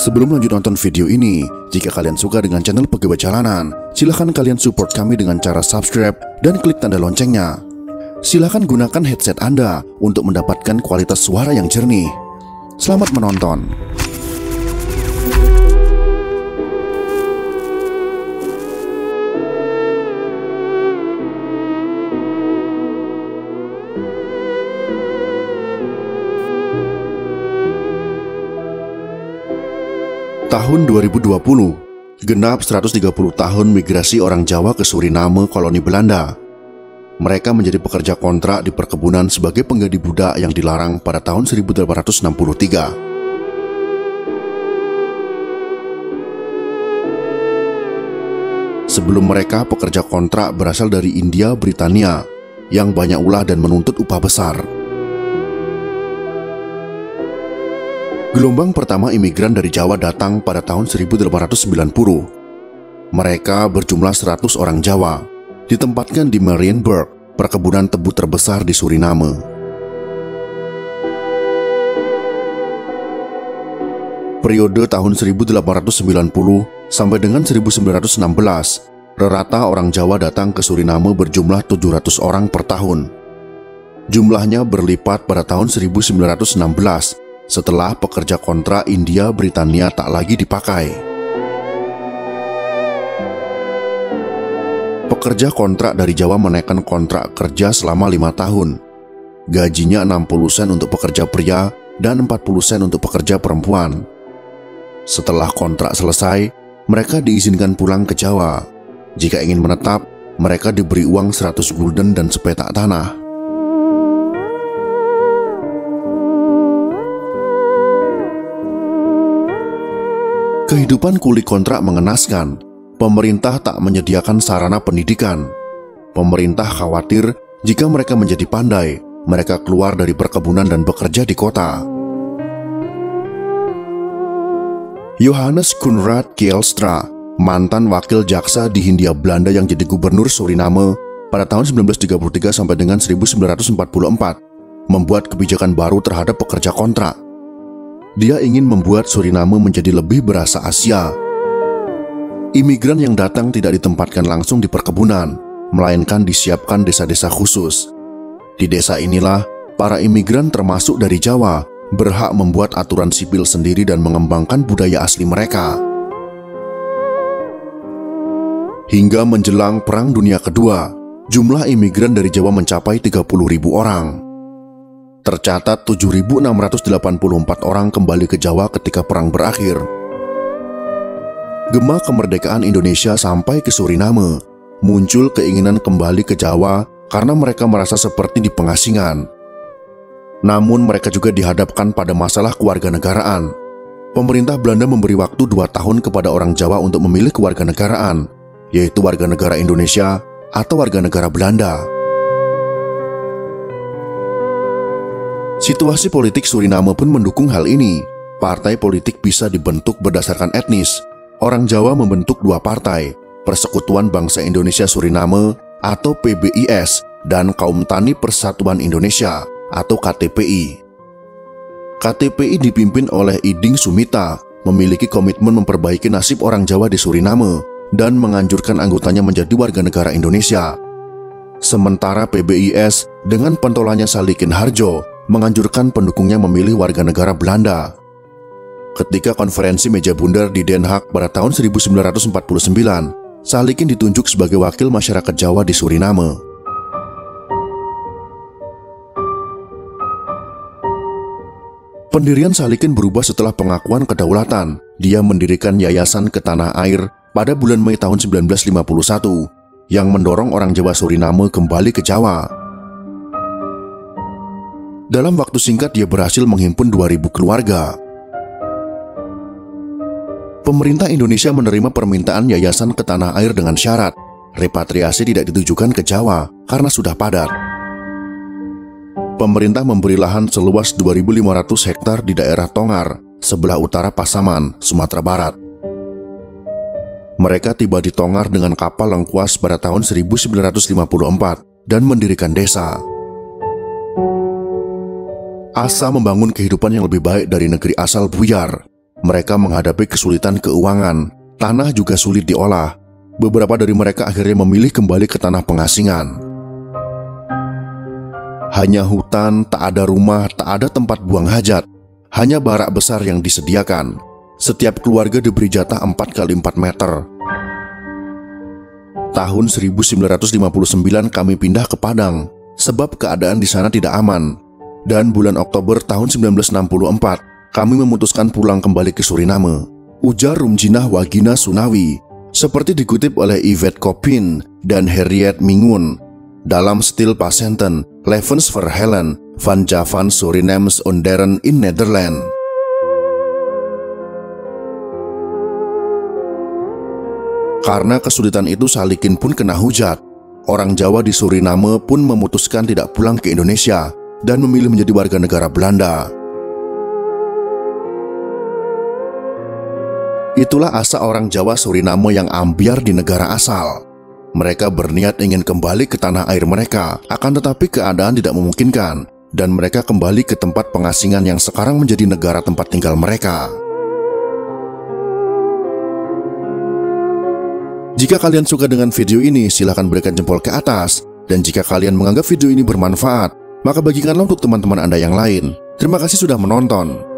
Sebelum lanjut nonton video ini, jika kalian suka dengan channel Pegawai Jalanan, silahkan kalian support kami dengan cara subscribe dan klik tanda loncengnya. Silahkan gunakan headset Anda untuk mendapatkan kualitas suara yang jernih. Selamat menonton. Tahun 2020, genap 130 tahun migrasi orang Jawa ke Suriname, koloni Belanda. Mereka menjadi pekerja kontrak di perkebunan sebagai penggadi budak yang dilarang pada tahun 1863. Sebelum mereka, pekerja kontrak berasal dari India, Britania, yang banyak ulah dan menuntut upah besar. Gelombang pertama imigran dari Jawa datang pada tahun 1890. Mereka berjumlah 100 orang Jawa, ditempatkan di Marienburg, perkebunan tebu terbesar di Suriname. Periode tahun 1890 sampai dengan 1916, rata orang Jawa datang ke Suriname berjumlah 700 orang per tahun. Jumlahnya berlipat pada tahun 1916, setelah pekerja kontrak India Britania tak lagi dipakai. Pekerja kontrak dari Jawa menaikkan kontrak kerja selama 5 tahun. Gajinya 60 sen untuk pekerja pria dan 40 sen untuk pekerja perempuan. Setelah kontrak selesai, mereka diizinkan pulang ke Jawa. Jika ingin menetap, mereka diberi uang 100 gulden dan sepetak tanah. Kehidupan kuli kontrak mengenaskan. Pemerintah tak menyediakan sarana pendidikan. Pemerintah khawatir jika mereka menjadi pandai, mereka keluar dari perkebunan dan bekerja di kota. Johannes Conrad Kielstra, mantan wakil jaksa di Hindia Belanda yang jadi gubernur Suriname pada tahun 1933 sampai dengan 1944, membuat kebijakan baru terhadap pekerja kontrak. Dia ingin membuat Suriname menjadi lebih berasa Asia. Imigran yang datang tidak ditempatkan langsung di perkebunan, melainkan disiapkan desa-desa khusus. Di desa inilah, para imigran termasuk dari Jawa berhak membuat aturan sipil sendiri dan mengembangkan budaya asli mereka. Hingga menjelang Perang Dunia Kedua, jumlah imigran dari Jawa mencapai 30.000 orang. Tercatat 7.684 orang kembali ke Jawa ketika perang berakhir. Gema kemerdekaan Indonesia sampai ke Suriname, muncul keinginan kembali ke Jawa karena mereka merasa seperti di pengasingan. Namun mereka juga dihadapkan pada masalah kewarganegaraan. Pemerintah Belanda memberi waktu 2 tahun kepada orang Jawa untuk memilih kewarganegaraan, yaitu warga negara Indonesia atau warga negara Belanda. Situasi politik Suriname pun mendukung hal ini. Partai politik bisa dibentuk berdasarkan etnis. Orang Jawa membentuk 2 partai, Persekutuan Bangsa Indonesia Suriname atau PBIS dan Kaum Tani Persatuan Indonesia atau KTPI. KTPI dipimpin oleh Iding Sumita, memiliki komitmen memperbaiki nasib orang Jawa di Suriname dan menganjurkan anggotanya menjadi warga negara Indonesia. Sementara PBIS dengan pentolannya Salikin Harjo menganjurkan pendukungnya memilih warga negara Belanda. Ketika konferensi meja bundar di Den Haag pada tahun 1949, Salikin ditunjuk sebagai wakil masyarakat Jawa di Suriname. Pendirian Salikin berubah setelah pengakuan kedaulatan. Dia mendirikan Yayasan Ketanah Air pada bulan Mei tahun 1951 yang mendorong orang Jawa Suriname kembali ke Jawa. Dalam waktu singkat dia berhasil menghimpun 2.000 keluarga. Pemerintah Indonesia menerima permintaan Yayasan Ketanah Air dengan syarat repatriasi tidak ditujukan ke Jawa karena sudah padat. Pemerintah memberi lahan seluas 2.500 hektar di daerah Tongar, sebelah utara Pasaman, Sumatera Barat. Mereka tiba di Tongar dengan kapal lengkuas pada tahun 1954 dan mendirikan desa. Asa membangun kehidupan yang lebih baik dari negeri asal buyar. Mereka menghadapi kesulitan keuangan, tanah juga sulit diolah. Beberapa dari mereka akhirnya memilih kembali ke tanah pengasingan. Hanya hutan, tak ada rumah, tak ada tempat buang hajat. Hanya barak besar yang disediakan. Setiap keluarga diberi jatah 4 kali 4 meter. Tahun 1959 kami pindah ke Padang, sebab keadaan di sana tidak aman. Dan bulan Oktober tahun 1964, kami memutuskan pulang kembali ke Suriname. Ujar Rumjinah Wagina Sunawi, seperti dikutip oleh Yvette Kopin dan Harriet Mingun dalam Stil Patiënten, Levens Verhalen van Javan Surinames Onderen in Nederland. Karena kesulitan itu, Salikin pun kena hujat. Orang Jawa di Suriname pun memutuskan tidak pulang ke Indonesia dan memilih menjadi warga negara Belanda. Itulah asa orang Jawa Suriname yang ambyar di negara asal. Mereka berniat ingin kembali ke tanah air mereka, akan tetapi keadaan tidak memungkinkan, dan mereka kembali ke tempat pengasingan yang sekarang menjadi negara tempat tinggal mereka. Jika kalian suka dengan video ini, silahkan berikan jempol ke atas. Dan jika kalian menganggap video ini bermanfaat, maka bagikanlah untuk teman-teman Anda yang lain. Terima kasih sudah menonton.